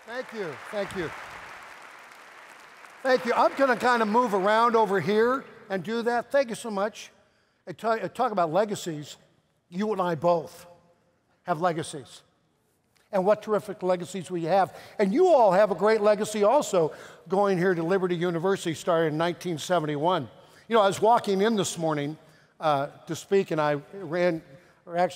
Thank you, thank you. Thank you. I'm going to kind of move around over here and do that. Thank you so much. I talk about legacies. You and I both have legacies. And what terrific legacies we have. And you all have a great legacy also, going here to Liberty University, started in 1971. You know, I was walking in this morning to speak, and I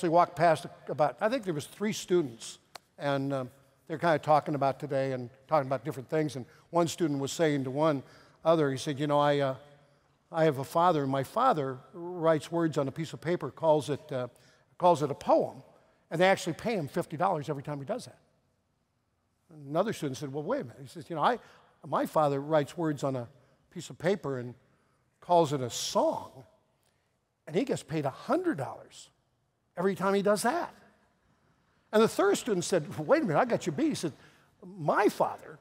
walked past about, I think there was 3 students, and they're kind of talking about today and talking about different things. And one student was saying to one other, he said, you know, I have a father, and my father writes words on a piece of paper, calls it a poem, and they actually pay him $50 every time he does that. And another student said, well, wait a minute. He says, you know, my father writes words on a piece of paper and calls it a song, and he gets paid $100 every time he does that. And the third student said, well, wait a minute, I got you beat. He said, my father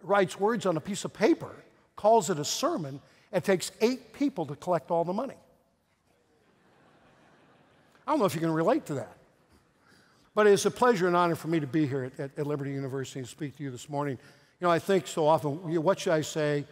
writes words on a piece of paper, calls it a sermon, and takes 8 people to collect all the money. I don't know if you can relate to that. But it's a pleasure and honor for me to be here at Liberty University and speak to you this morning. You know, I think so often, you know, what should I say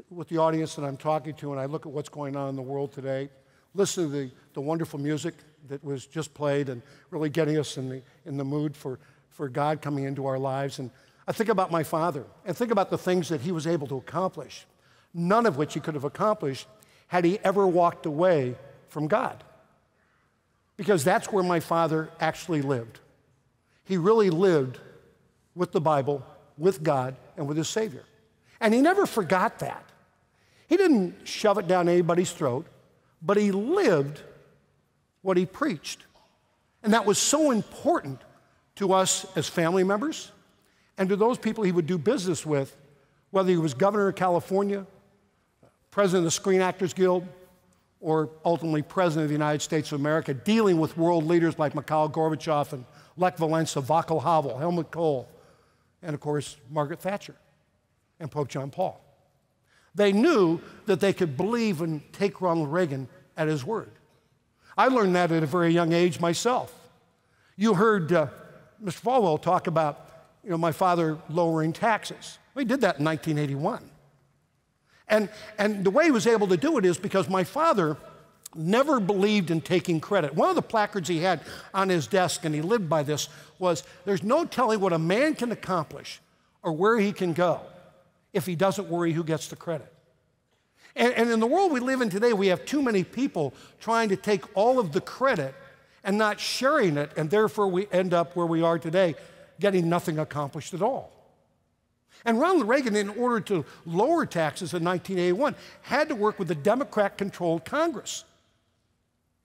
with the audience that I'm talking to, and I look at what's going on in the world today, listen to the wonderful music that was just played and really getting us in the mood for God coming into our lives. And I think about my father and think about the things that he was able to accomplish, none of which he could have accomplished had he ever walked away from God. Because that's where my father actually lived. He really lived with the Bible, with God, and with his Savior. And he never forgot that. He didn't shove it down anybody's throat, but he lived what he preached. And that was so important to us as family members and to those people he would do business with, whether he was governor of California, president of the Screen Actors Guild, or ultimately President of the United States of America, dealing with world leaders like Mikhail Gorbachev and Lech Walesa, Václav Havel, Helmut Kohl, and of course, Margaret Thatcher and Pope John Paul. They knew that they could believe and take Ronald Reagan at his word. I learned that at a very young age myself. You heard Mr. Falwell talk about, you know, my father lowering taxes. He did that in 1981. And the way he was able to do it is because my father never believed in taking credit. One of the placards he had on his desk, and he lived by this, was there's no telling what a man can accomplish or where he can go if he doesn't worry who gets the credit. And in the world we live in today, we have too many people trying to take all of the credit and not sharing it, and therefore we end up where we are today, getting nothing accomplished at all. And Ronald Reagan, in order to lower taxes in 1981, had to work with a Democrat-controlled Congress.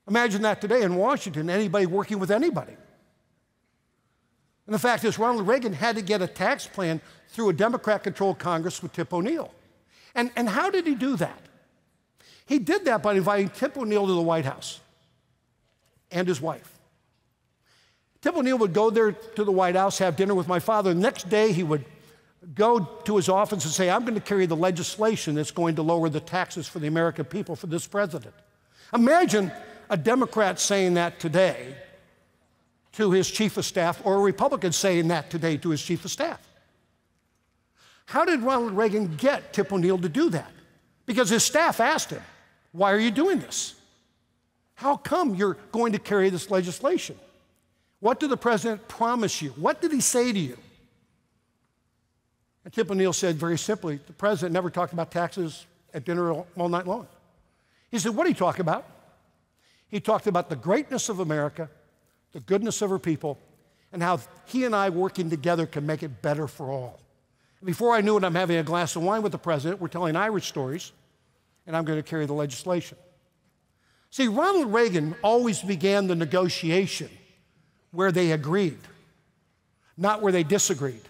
Imagine that today in Washington, anybody working with anybody. And the fact is, Ronald Reagan had to get a tax plan through a Democrat-controlled Congress with Tip O'Neill. And how did he do that? He did that by inviting Tip O'Neill to the White House and his wife. Tip O'Neill would go there to the White House, have dinner with my father. The next day, he would go to his office and say, I'm going to carry the legislation that's going to lower the taxes for the American people for this president. Imagine a Democrat saying that today to his chief of staff, or a Republican saying that today to his chief of staff. How did Ronald Reagan get Tip O'Neill to do that? Because his staff asked him, why are you doing this? How come you're going to carry this legislation? What did the president promise you? What did he say to you? And Tip O'Neill said very simply, the president never talked about taxes at dinner all night long. He said, what did he talk about? He talked about the greatness of America, the goodness of her people, and how he and I working together can make it better for all. And before I knew it, I'm having a glass of wine with the president. We're telling Irish stories, and I'm going to carry the legislation. See, Ronald Reagan always began the negotiation where they agreed, not where they disagreed.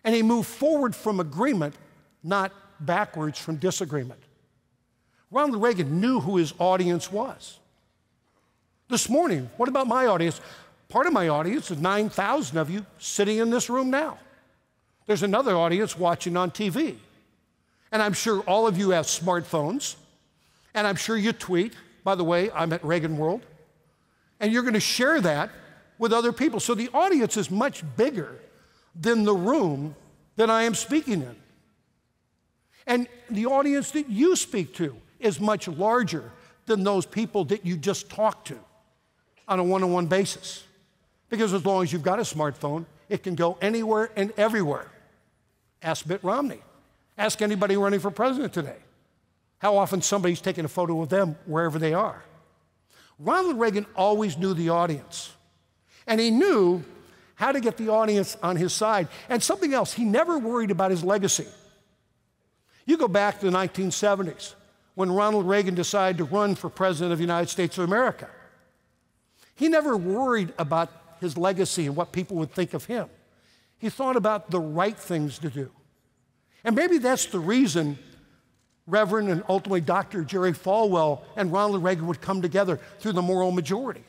And he moved forward from agreement, not backwards from disagreement. Ronald Reagan knew who his audience was. This morning, what about my audience? Part of my audience is 9,000 of you sitting in this room now. There's another audience watching on TV. And I'm sure all of you have smartphones, and I'm sure you tweet. By the way, I'm at Reagan World. And you're going to share that with other people. So the audience is much bigger than the room that I am speaking in. And the audience that you speak to is much larger than those people that you just talk to on a one-on-one basis. Because as long as you've got a smartphone, it can go anywhere and everywhere. Ask Mitt Romney. Ask anybody running for president today how often somebody's taking a photo of them wherever they are. Ronald Reagan always knew the audience. And he knew how to get the audience on his side. And something else, he never worried about his legacy. You go back to the 1970s when Ronald Reagan decided to run for president of the United States of America. He never worried about his legacy and what people would think of him. He thought about the right things to do. And maybe that's the reason Reverend and ultimately Dr. Jerry Falwell and Ronald Reagan would come together through the moral majority.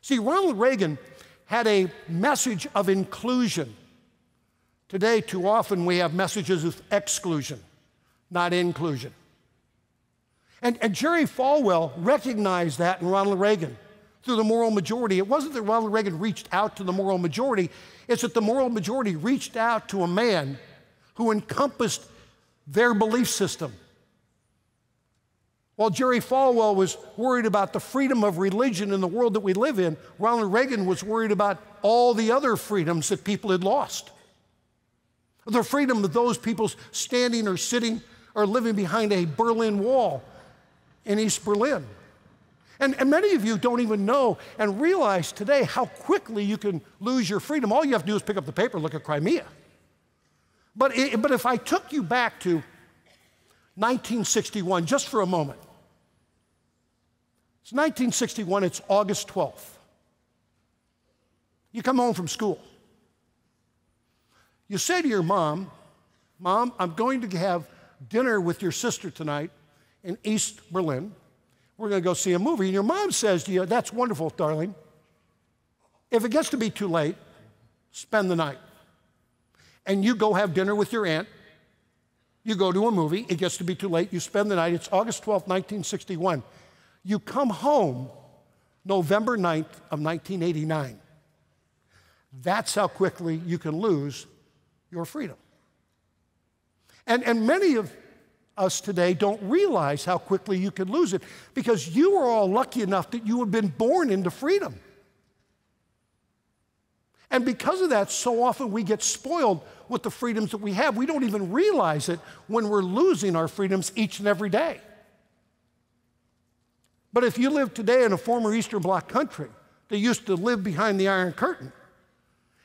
See, Ronald Reagan had a message of inclusion. Today, too often, we have messages of exclusion, not inclusion. And Jerry Falwell recognized that in Ronald Reagan through the moral majority. It wasn't that Ronald Reagan reached out to the moral majority, it's that the moral majority reached out to a man who encompassed their belief system. While Jerry Falwell was worried about the freedom of religion in the world that we live in, Ronald Reagan was worried about all the other freedoms that people had lost. The freedom of those people standing or sitting or living behind a Berlin Wall in East Berlin. And many of you don't even know and realize today how quickly you can lose your freedom. All you have to do is pick up the paper and look at Crimea. But if I took you back to 1961, just for a moment. It's 1961, it's August 12th. You come home from school. You say to your mom, "Mom, I'm going to have dinner with your sister tonight in East Berlin. We're going to go see a movie." And your mom says to you, "That's wonderful, darling. If it gets to be too late, spend the night." And you go have dinner with your aunt. You go to a movie. It gets to be too late. You spend the night. It's August 12th, 1961. You come home November 9th of 1989. That's how quickly you can lose your freedom. And many of us today don't realize how quickly you can lose it because you were all lucky enough that you had been born into freedom. And because of that, so often we get spoiled with the freedoms that we have. We don't even realize it when we're losing our freedoms each and every day. But if you live today in a former Eastern Bloc country that used to live behind the Iron Curtain,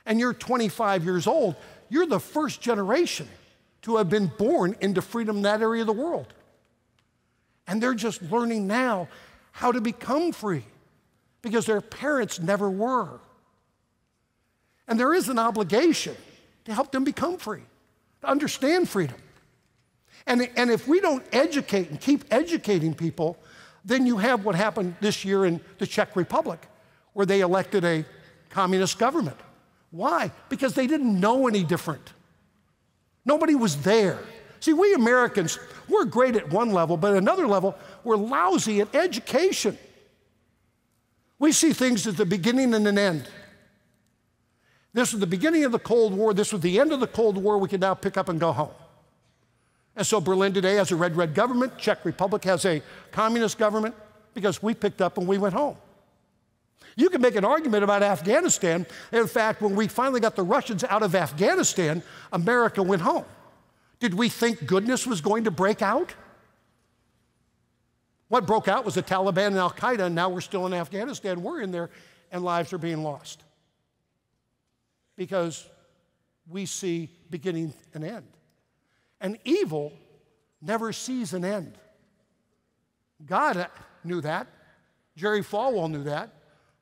and you're 25 years old, you're the first generation to have been born into freedom in that area of the world. And they're just learning now how to become free because their parents never were. And there is an obligation to help them become free, to understand freedom. And if we don't educate and keep educating people, then you have what happened this year in the Czech Republic, where they elected a communist government. Why? Because they didn't know any different. Nobody was there. See, we Americans, we're great at one level, but at another level, we're lousy at education. We see things as the beginning and an end. This was the beginning of the Cold War. This was the end of the Cold War. We can now pick up and go home. And so Berlin today has a red government. Czech Republic has a communist government because we picked up and we went home. You can make an argument about Afghanistan. In fact, when we finally got the Russians out of Afghanistan, America went home. Did we think goodness was going to break out? What broke out was the Taliban and Al-Qaeda, and now we're still in Afghanistan. We're in there, and lives are being lost. Because we see beginning and end. And evil never sees an end. God knew that. Jerry Falwell knew that.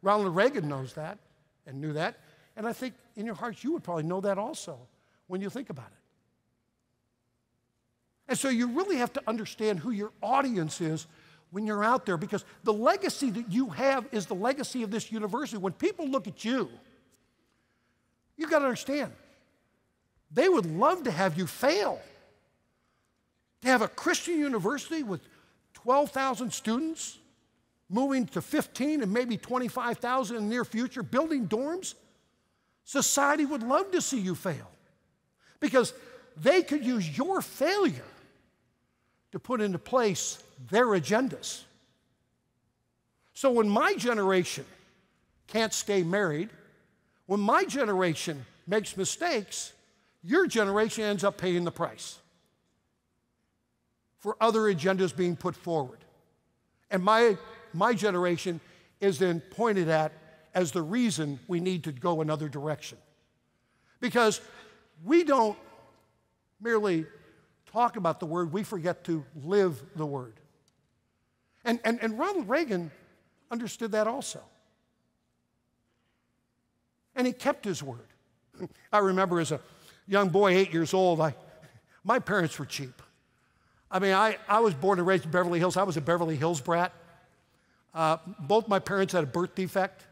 Ronald Reagan knows that and knew that. And I think in your hearts you would probably know that also when you think about it. And so you really have to understand who your audience is when you're out there, because the legacy that you have is the legacy of this university. When people look at you, you've got to understand, they would love to have you fail. To have a Christian university with 12,000 students, moving to 15 and maybe 25,000 in the near future, building dorms. Society would love to see you fail because they could use your failure to put into place their agendas. So when my generation can't stay married, when my generation makes mistakes, your generation ends up paying the price for other agendas being put forward. And my generation is then pointed at as the reason we need to go another direction. Because we don't merely talk about the word, we forget to live the word. And Ronald Reagan understood that also. And he kept his word. I remember as a young boy, 8 years old, my parents were cheap. I mean, I was born and raised in Beverly Hills. I was a Beverly Hills brat. Both my parents had a birth defect.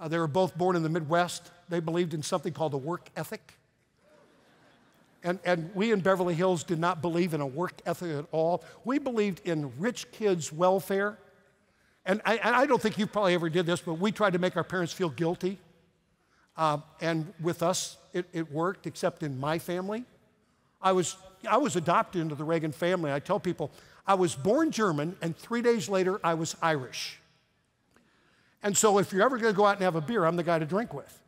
They were both born in the Midwest. They believed in something called a work ethic. And we in Beverly Hills did not believe in a work ethic at all. We believed in rich kids' welfare. And I don't think you probably ever did this, but we tried to make our parents feel guilty. And with us, it worked, except in my family. I was adopted into the Reagan family. I tell people, I was born German, and 3 days later, I was Irish. And so if you're ever going to go out and have a beer, I'm the guy to drink with.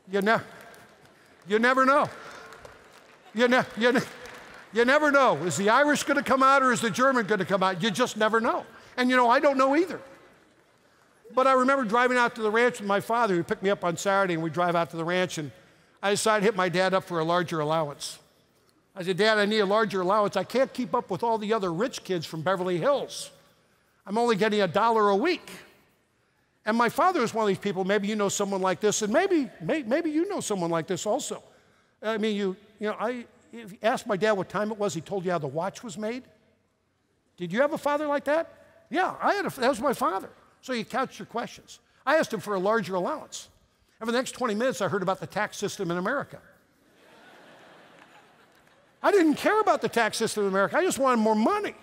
You never know. You never know. Is the Irish going to come out or is the German going to come out? You just never know. And I don't know either. But I remember driving out to the ranch with my father, who picked me up on Saturday, and we drive out to the ranch, and I decided to hit my dad up for a larger allowance. I said, Dad, I need a larger allowance. I can't keep up with all the other rich kids from Beverly Hills. I'm only getting $1 a week. And my father is one of these people, maybe you know someone like this, and maybe you know someone like this also. I mean, if you asked my dad what time it was, he told you how the watch was made. Did you have a father like that? Yeah, that was my father. So you couch your questions. I asked him for a larger allowance. And for the next 20 minutes, I heard about the tax system in America. I didn't care about the tax system in America. I just wanted more money.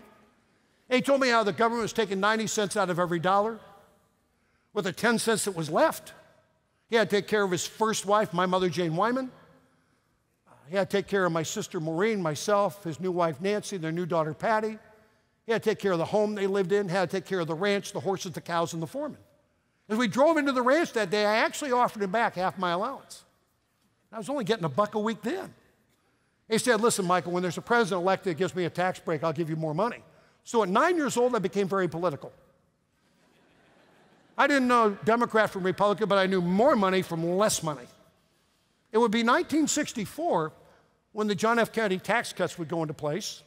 And he told me how the government was taking 90 cents out of every dollar with the 10 cents that was left. He had to take care of his first wife, my mother, Jane Wyman. He had to take care of my sister, Maureen, myself, his new wife, Nancy, their new daughter, Patty. He had to take care of the home they lived in, had to take care of the ranch, the horses, the cows, and the foreman. As we drove into the ranch that day, I actually offered him back half my allowance. I was only getting $1 a week then. He said, listen, Michael, when there's a president-elect that gives me a tax break, I'll give you more money. So at 9 years old, I became very political. I didn't know Democrat from Republican, but I knew more money from less money. It would be 1964 when the John F. Kennedy tax cuts would go into place,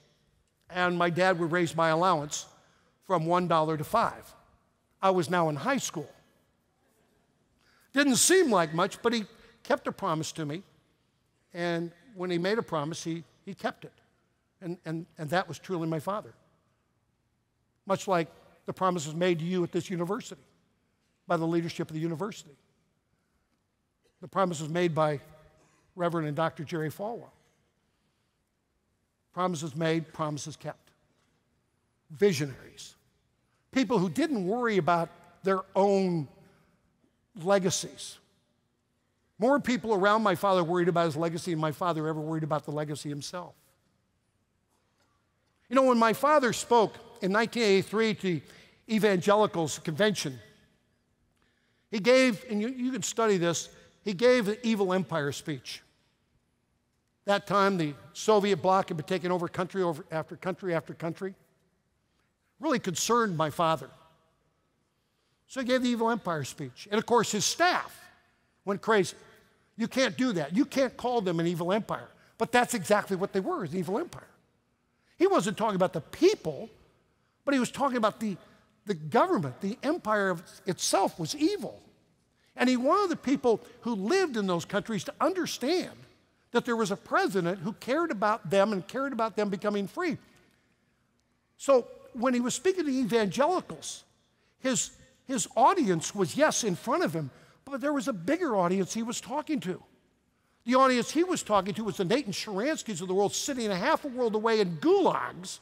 and my dad would raise my allowance from $1 to $5. I was now in high school. Didn't seem like much, but he kept a promise to me, and when he made a promise, he kept it. And that was truly my father. Much like the promises made to you at this university by the leadership of the university. The promises made by Reverend and Dr. Jerry Falwell. Promises made, promises kept. Visionaries. People who didn't worry about their own legacies. More people around my father worried about his legacy than my father ever worried about the legacy himself. When my father spoke in 1983 to the Evangelicals Convention, he gave, and you can study this, he gave the evil empire speech. That time, the Soviet bloc had been taking over country after country after country. Really concerned my father. So he gave the evil empire speech. And of course, his staff went crazy. You can't do that. You can't call them an evil empire. But that's exactly what they were, an evil empire. He wasn't talking about the people, but he was talking about the government. The empire itself was evil. And he wanted the people who lived in those countries to understand that there was a president who cared about them and cared about them becoming free. So when he was speaking to evangelicals, his audience was, yes, in front of him, but there was a bigger audience he was talking to. The audience he was talking to was the Nathan Sharansky's of the world sitting a half a world away in gulags,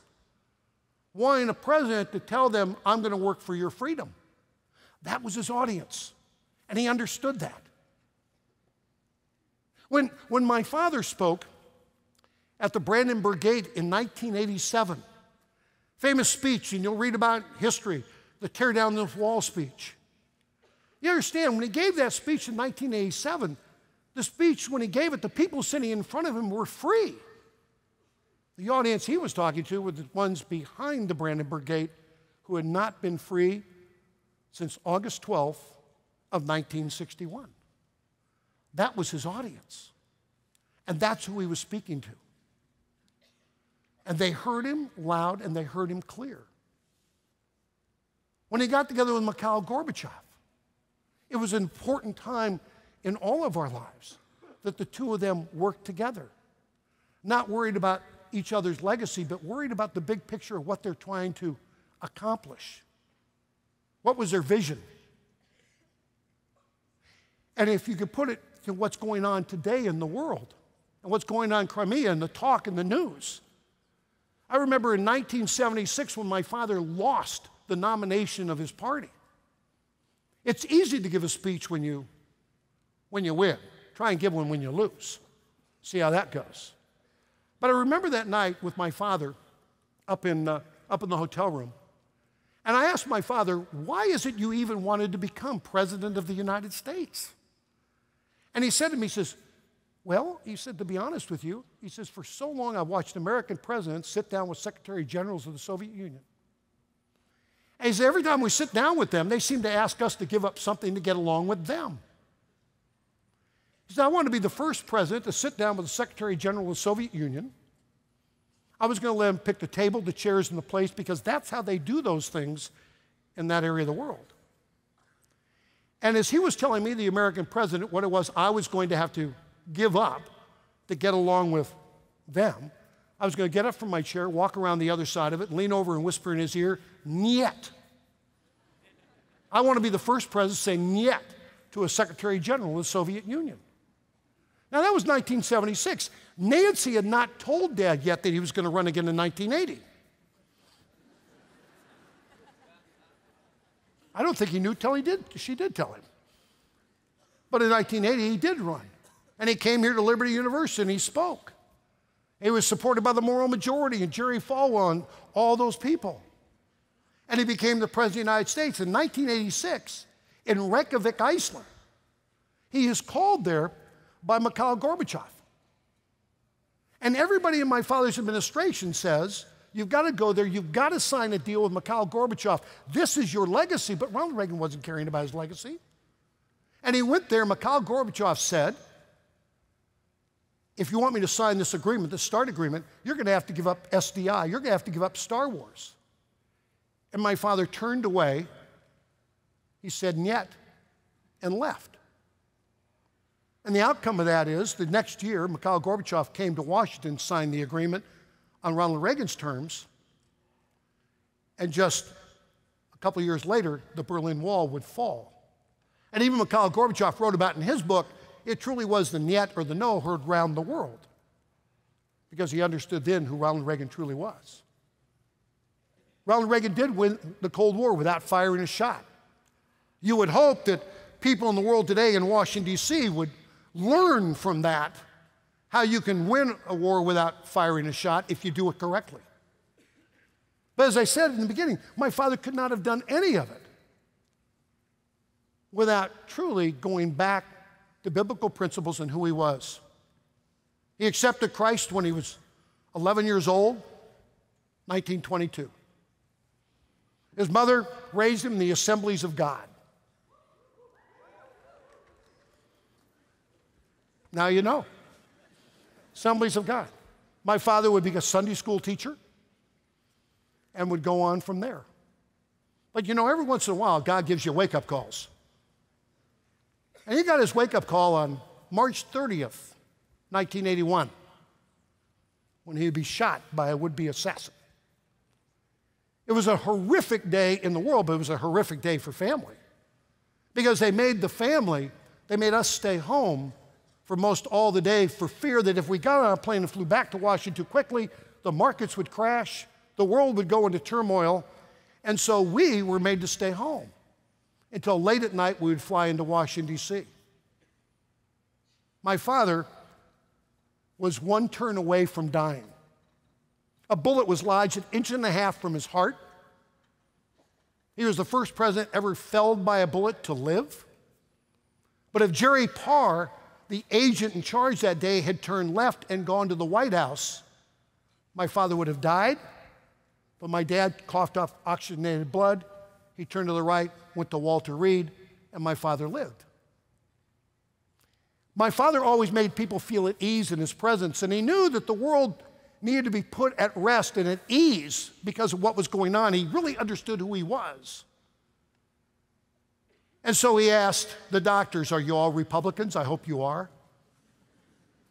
wanting a president to tell them, I'm going to work for your freedom. That was his audience, and he understood that. When my father spoke at the Brandenburg Gate in 1987, famous speech, and you'll read about history, the tear down the wall speech. You understand, when he gave that speech in 1987, the speech, when he gave it, the people sitting in front of him were free. The audience he was talking to were the ones behind the Brandenburg Gate who had not been free since August 12th of 1961. That was his audience. And that's who he was speaking to. And they heard him loud and they heard him clear. When he got together with Mikhail Gorbachev, it was an important time in all of our lives that the two of them worked together. Not worried about each other's legacy, but worried about the big picture of what they're trying to accomplish. What was their vision? And if you could put it to what's going on today in the world, and what's going on in Crimea, and the talk in the news. I remember in 1976 when my father lost the nomination of his party. It's easy to give a speech when you win. Try and give one when you lose. See how that goes. But I remember that night with my father up in the hotel room. And I asked my father, why is it you even wanted to become President of the United States? And he said to me, he says, well, he said, to be honest with you, he says, for so long I've watched American presidents sit down with Secretary Generals of the Soviet Union. And he said, every time we sit down with them, they seem to ask us to give up something to get along with them. He said, I want to be the first president to sit down with the Secretary General of the Soviet Union. I was going to let him pick the table, the chairs, and the place because that's how they do those things in that area of the world. And as he was telling me, the American president, what it was I was going to have to give up to get along with them, I was going to get up from my chair, walk around the other side of it, lean over and whisper in his ear, "Niet." I want to be the first president to say "niet" to a Secretary General of the Soviet Union. Now, that was 1976. Nancy had not told Dad yet that he was going to run again in 1980. I don't think he knew till she did tell him. But in 1980, he did run. And he came here to Liberty University and he spoke. He was supported by the moral majority and Jerry Falwell and all those people. And he became the President of the United States in 1986 in Reykjavik, Iceland. He is called there by Mikhail Gorbachev. And everybody in my father's administration says, you've got to go there, you've got to sign a deal with Mikhail Gorbachev. This is your legacy, but Ronald Reagan wasn't caring about his legacy. And he went there, Mikhail Gorbachev said, if you want me to sign this agreement, this START agreement, you're going to have to give up SDI, you're going to have to give up Star Wars. And my father turned away, he said, "Niet," and left. And the outcome of that is, the next year, Mikhail Gorbachev came to Washington, signed the agreement on Ronald Reagan's terms, and just a couple of years later, the Berlin Wall would fall. And even Mikhail Gorbachev wrote about in his book, it truly was the "niet" or the "no" heard round the world, because he understood then who Ronald Reagan truly was. Ronald Reagan did win the Cold War without firing a shot. You would hope that people in the world today in Washington, D.C. would learn from that how you can win a war without firing a shot if you do it correctly. But as I said in the beginning, my father could not have done any of it without truly going back to biblical principles and who he was. He accepted Christ when he was 11 years old, 1922. His mother raised him in the Assemblies of God. Now you know. Assemblies of God. My father would be a Sunday school teacher and would go on from there. But you know, every once in a while, God gives you wake-up calls. And he got his wake-up call on March 30th, 1981, when he would be shot by a would-be assassin. It was a horrific day in the world, but it was a horrific day for family. Because they made us stay home for most all the day for fear that if we got on a plane and flew back to Washington too quickly, the markets would crash, the world would go into turmoil, and so we were made to stay home. until late at night we would fly into Washington, D.C. My father was one turn away from dying. A bullet was lodged an inch and a half from his heart. He was the first president ever felled by a bullet to live. But if Jerry Parr, the agent in charge that day, had turned left and gone to the White House, my father would have died. But my dad coughed off oxygenated blood. He turned to the right, went to Walter Reed, and my father lived. My father always made people feel at ease in his presence, and he knew that the world needed to be put at rest and at ease because of what was going on. He really understood who he was. And so he asked the doctors, "Are you all Republicans? I hope you are."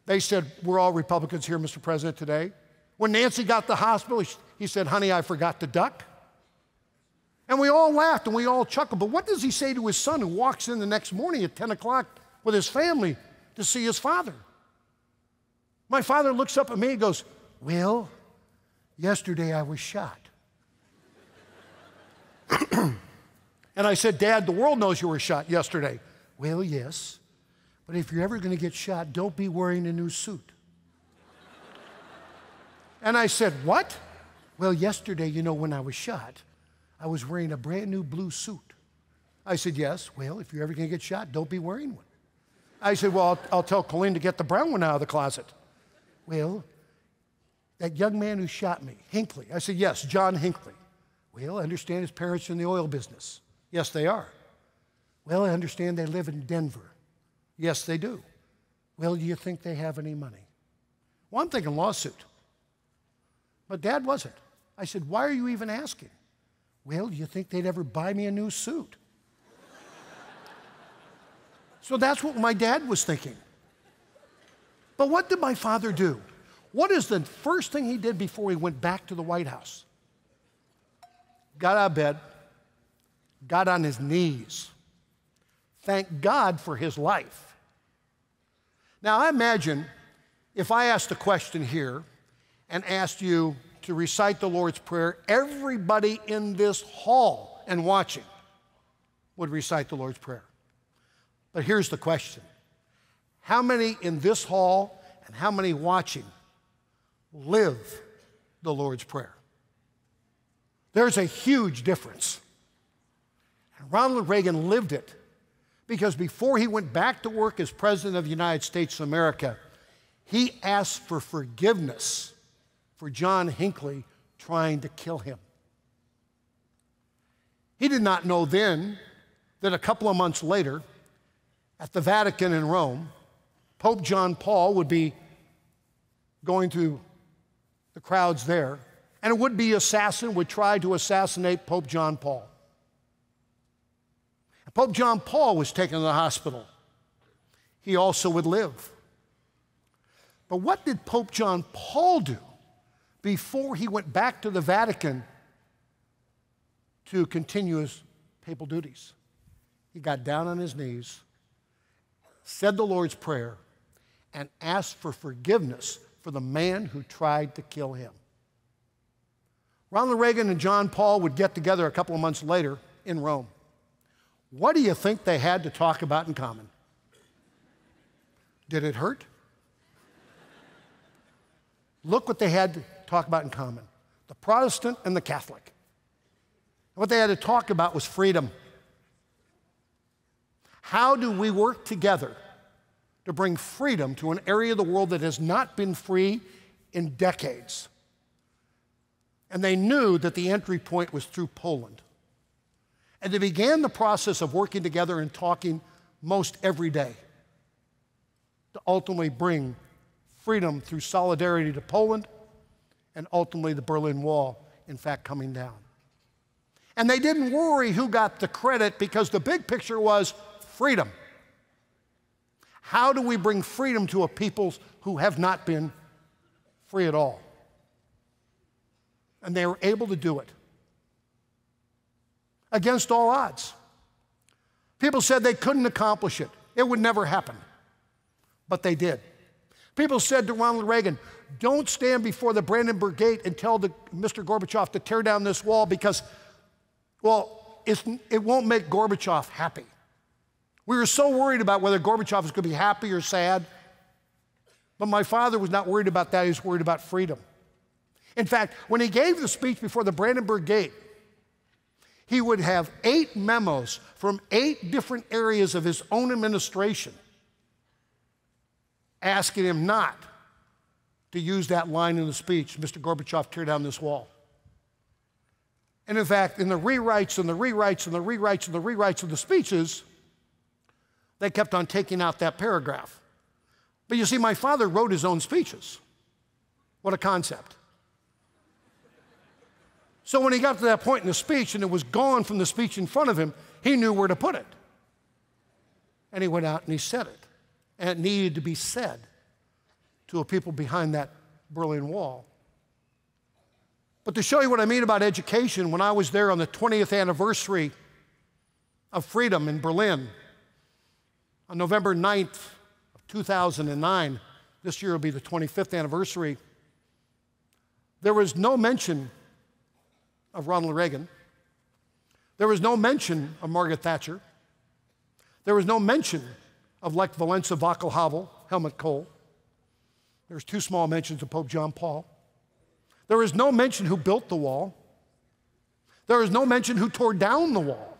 They said, "We're all Republicans here, Mr. President, today." When Nancy got to the hospital, he said, "Honey, I forgot to duck." And we all laughed and we all chuckled. But what does he say to his son who walks in the next morning at 10 o'clock with his family to see his father? My father looks up at me and goes, "Will, yesterday I was shot." And I said, "Dad, the world knows you were shot yesterday." "Well, yes, but if you're ever going to get shot, don't be wearing a new suit." And I said, "What?" "Well, yesterday, you know, when I was shot, I was wearing a brand new blue suit." I said, "Yes, well, if you're ever going to get shot, don't be wearing one." I said, "Well, I'll tell Colleen to get the brown one out of the closet." "Well, that young man who shot me, Hinckley." I said, "Yes, John Hinckley." "Well, I understand his parents are in the oil business." "Yes, they are." "Well, I understand they live in Denver." "Yes, they do." "Well, do you think they have any money?" "Well, I'm thinking lawsuit." But Dad wasn't. I said, "Why are you even asking?" "Well, do you think they'd ever buy me a new suit?" So that's what my dad was thinking. But what did my father do? What is the first thing he did before he went back to the White House? Got out of bed, got on his knees, thanked God for his life. Now, I imagine if I asked a question here and asked you to recite the Lord's Prayer, everybody in this hall and watching would recite the Lord's Prayer. But here's the question. How many in this hall and how many watching live the Lord's Prayer? There's a huge difference. And Ronald Reagan lived it because before he went back to work as President of the United States of America, he asked for forgiveness for John Hinckley trying to kill him. He did not know then that a couple of months later, at the Vatican in Rome, Pope John Paul would be going through the crowds there, and a would-be assassin would try to assassinate Pope John Paul. And Pope John Paul was taken to the hospital. He also would live. But what did Pope John Paul do before he went back to the Vatican to continue his papal duties? He got down on his knees, said the Lord's Prayer, and asked for forgiveness for the man who tried to kill him. Ronald Reagan and John Paul would get together a couple of months later in Rome. What do you think they had to talk about in common? Did it hurt? Look what they had to talk about in common. The Protestant and the Catholic. What they had to talk about was freedom. How do we work together to bring freedom to an area of the world that has not been free in decades? And they knew that the entry point was through Poland. And they began the process of working together and talking most every day to ultimately bring freedom through solidarity to Poland and ultimately the Berlin Wall, in fact, coming down. And they didn't worry who got the credit because the big picture was freedom. How do we bring freedom to a people who have not been free at all? And they were able to do it against all odds. People said they couldn't accomplish it. It would never happen. But they did. People said to Ronald Reagan, don't stand before the Brandenburg Gate and tell Mr. Gorbachev to tear down this wall because, well, it won't make Gorbachev happy. We were so worried about whether Gorbachev was going to be happy or sad. But my father was not worried about that. He was worried about freedom. In fact, when he gave the speech before the Brandenburg Gate, he would have 8 memos from 8 different areas of his own administration asking him not to use that line in the speech, "Mr. Gorbachev, tear down this wall." And in fact, in the rewrites and the rewrites and the rewrites and the rewrites of the speeches, they kept on taking out that paragraph. But you see, my father wrote his own speeches. What a concept. So when he got to that point in the speech and it was gone from the speech in front of him, he knew where to put it. And he went out and he said it. And it needed to be said to a people behind that Berlin Wall. But to show you what I mean about education, when I was there on the 20th anniversary of freedom in Berlin, on November 9th of 2009, this year will be the 25th anniversary, there was no mention of Ronald Reagan. There was no mention of Margaret Thatcher. There was no mention of Lech Walesa, Václav Havel, Helmut Kohl. There's 2 small mentions of Pope John Paul. There was no mention who built the wall. There was no mention who tore down the wall.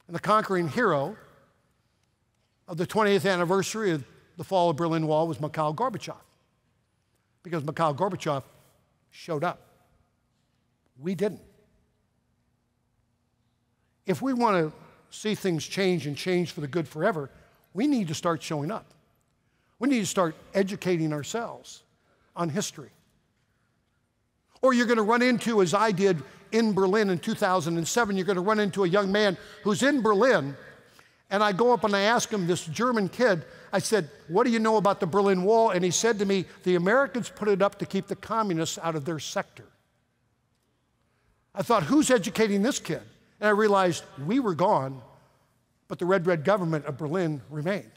And the conquering hero of the 20th anniversary of the fall of the Berlin Wall was Mikhail Gorbachev. Because Mikhail Gorbachev showed up. We didn't. If we want to see things change and change for the good forever, we need to start showing up. We need to start educating ourselves on history. Or you're going to run into, as I did in Berlin in 2007, you're going to run into a young man who's in Berlin, and I go up and I ask him, this German kid, I said, "What do you know about the Berlin Wall?" And he said to me, "The Americans put it up to keep the communists out of their sector." I thought, who's educating this kid? And I realized we were gone, but the red government of Berlin remained.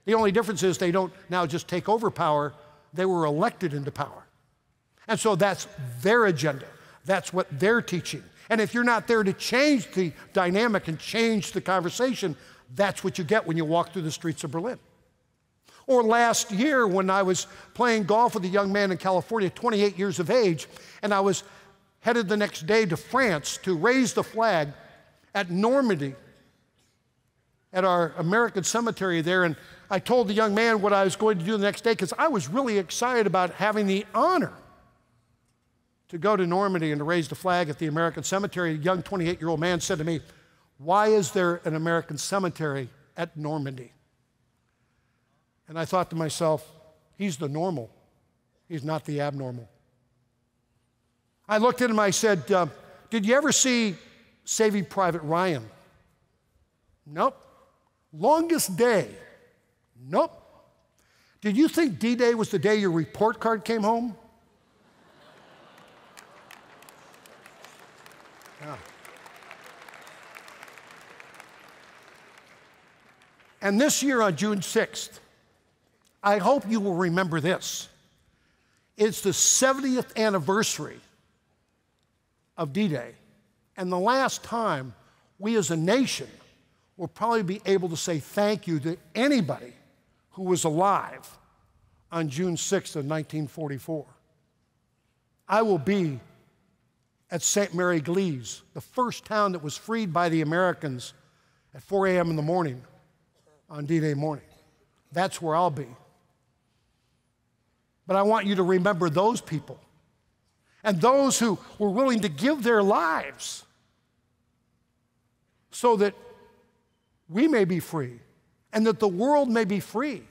The only difference is they don't now just take over power, they were elected into power. And so that's their agenda. That's what they're teaching. And if you're not there to change the dynamic and change the conversation, that's what you get when you walk through the streets of Berlin. Or last year when I was playing golf with a young man in California, 28 years of age, and I was headed the next day to France to raise the flag at Normandy at our American cemetery there. And I told the young man what I was going to do the next day because I was really excited about having the honor to go to Normandy and to raise the flag at the American cemetery. A young 28-year-old man said to me, "Why is there an American cemetery at Normandy?" And I thought to myself, he's the normal. He's not the abnormal. I looked at him, I said, "Did you ever see Saving Private Ryan?" "Nope." "Longest Day?" "Nope." "Did you think D-Day was the day your report card came home?" Yeah. And this year on June 6th, I hope you will remember this. It's the 70th anniversary of D-Day, and the last time we as a nation will probably be able to say thank you to anybody who was alive on June 6th of 1944. I will be at St. Mary Glees, the first town that was freed by the Americans, at 4 a.m. in the morning on D-Day morning. That's where I'll be. But I want you to remember those people and those who were willing to give their lives so that we may be free and that the world may be free.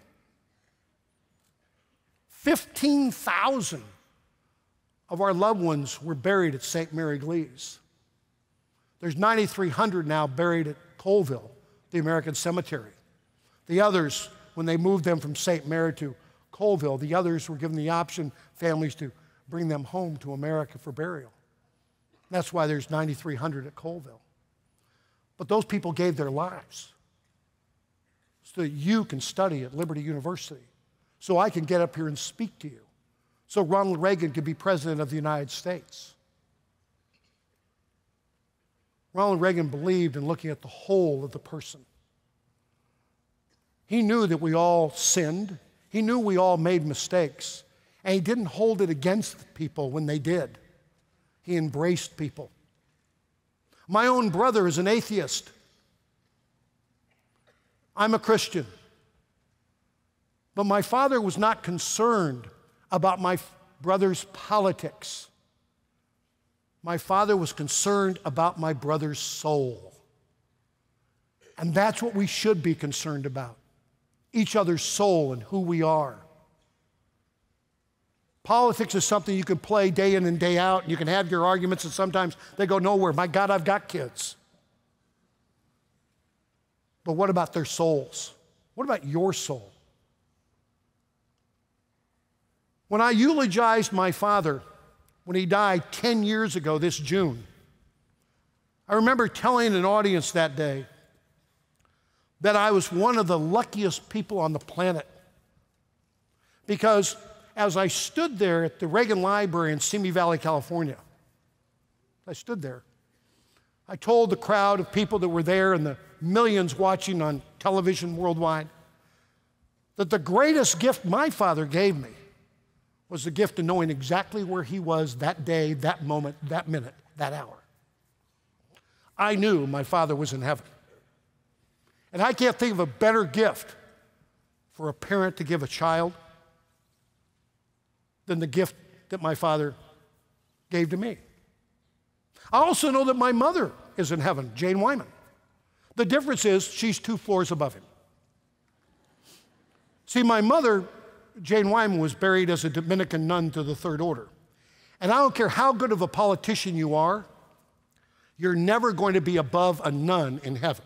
15,000 of our loved ones were buried at St. Mary Glees. There's 9,300 now buried at Colville, the American cemetery. The others, when they moved them from St. Mary to Colville, the others were given the option, families, to bring them home to America for burial. That's why there's 9,300 at Colville. But those people gave their lives so that you can study at Liberty University, so I can get up here and speak to you, so Ronald Reagan could be president of the United States. Ronald Reagan believed in looking at the whole of the person. He knew that we all sinned. He knew we all made mistakes. And he didn't hold it against people when they did. He embraced people. My own brother is an atheist. I'm a Christian. But my father was not concerned about my brother's politics. My father was concerned about my brother's soul. And that's what we should be concerned about. Each other's soul and who we are. Politics is something you can play day in and day out, and you can have your arguments, and sometimes they go nowhere. My God, I've got kids. But what about their souls? What about your soul? When I eulogized my father when he died 10 years ago this June, I remember telling an audience that day that I was one of the luckiest people on the planet, because as I stood there at the Reagan Library in Simi Valley, California, I stood there. I told the crowd of people that were there and the millions watching on television worldwide that the greatest gift my father gave me was the gift of knowing exactly where he was that day, that moment, that minute, that hour. I knew my father was in heaven. And I can't think of a better gift for a parent to give a child than the gift that my father gave to me. I also know that my mother is in heaven, Jane Wyman. The difference is she's 2 floors above him. See, my mother, Jane Wyman, was buried as a Dominican nun to the Third Order. And I don't care how good of a politician you are, you're never going to be above a nun in heaven.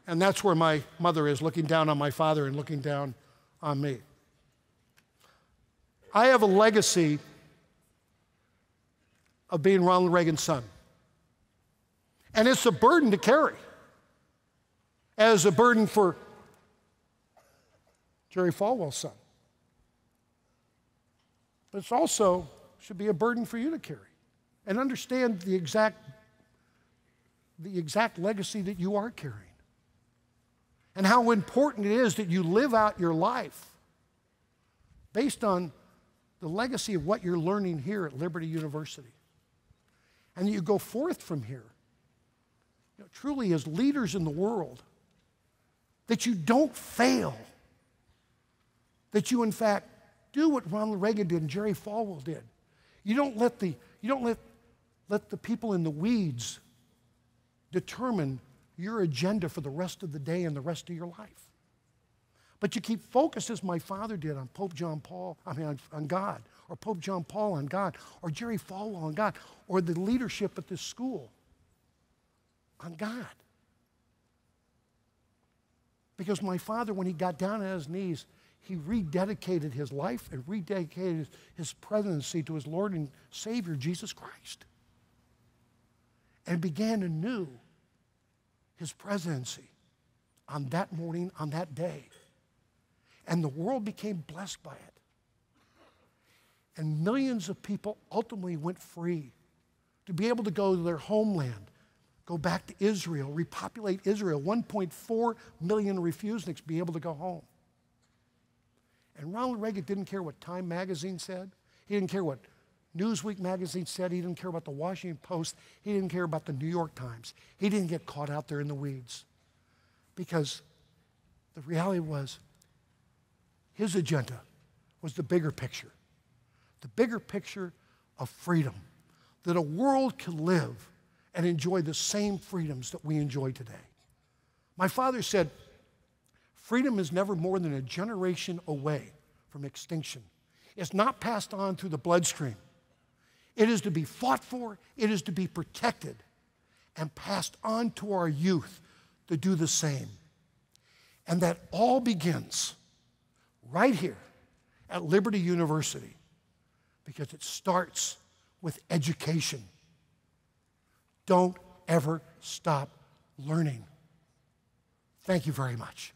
And that's where my mother is, looking down on my father and looking down on me. I have a legacy of being Ronald Reagan's son. And it's a burden to carry, as a burden for Jerry Falwell's son. But it's also should be a burden for you to carry and understand the exact legacy that you are carrying, and how important it is that you live out your life based on the legacy of what you're learning here at Liberty University. And you go forth from here, truly as leaders in the world, that you don't fail, that you in fact do what Ronald Reagan did and Jerry Falwell did. You don't let the people in the weeds determine your agenda for the rest of the day and the rest of your life. But you keep focused, as my father did, on on God, or Pope John Paul on God, or Jerry Falwell on God, or the leadership at this school on God. Because my father, when he got down on his knees, he rededicated his life and rededicated his presidency to his Lord and Savior, Jesus Christ, and began anew his presidency on that morning, on that day. And the world became blessed by it. And millions of people ultimately went free to be able to go to their homeland, go back to Israel, repopulate Israel. 1.4 million refuseniks be able to go home. And Ronald Reagan didn't care what Time magazine said. He didn't care what Newsweek magazine said. He didn't care about the Washington Post. He didn't care about the New York Times. He didn't get caught out there in the weeds, because the reality was his agenda was the bigger picture of freedom, that a world can live and enjoy the same freedoms that we enjoy today. My father said, freedom is never more than a generation away from extinction. It's not passed on through the bloodstream. It is to be fought for, it is to be protected, and passed on to our youth to do the same. And that all begins right here at Liberty University, because it starts with education. Don't ever stop learning. Thank you very much.